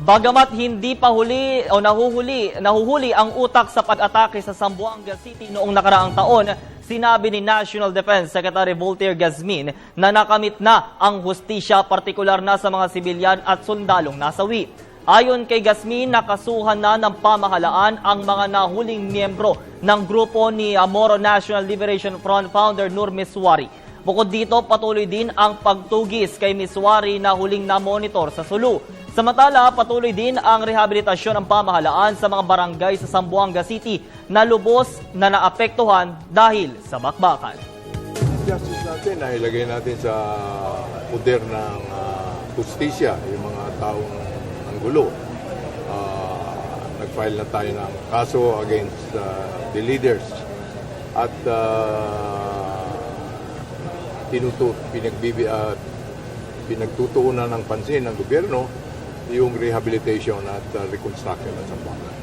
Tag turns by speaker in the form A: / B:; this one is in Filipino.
A: Bagamat hindi pa huli o nahuhuli ang utak sa pag-atake sa Zamboanga City noong nakaraang taon, sinabi ni National Defense Secretary Voltaire Gazmin na nakamit na ang hustisya, partikular na sa mga sibilyan at sundalong nasawi. Ayon kay Gazmin, nakasuhan na ng pamahalaan ang mga nahuling miyembro ng grupo ni Moro National Liberation Front founder Nur Miswari. Bukod dito, patuloy din ang pagtugis kay Miswari na huling na-monitor sa Sulu. Samantala, patuloy din ang rehabilitasyon ng pamahalaan sa mga barangay sa Zamboanga City na lubos na naapektuhan dahil sa bakbakan.
B: Justice natin ay ilagay natin sa poder ng justisya, yung mga taong nanggulo. Nag-file na tayo ng kaso against the leaders at pinagtutuunan ng pansin ng gobyerno yung rehabilitation at reconstruction ng Zamboanga.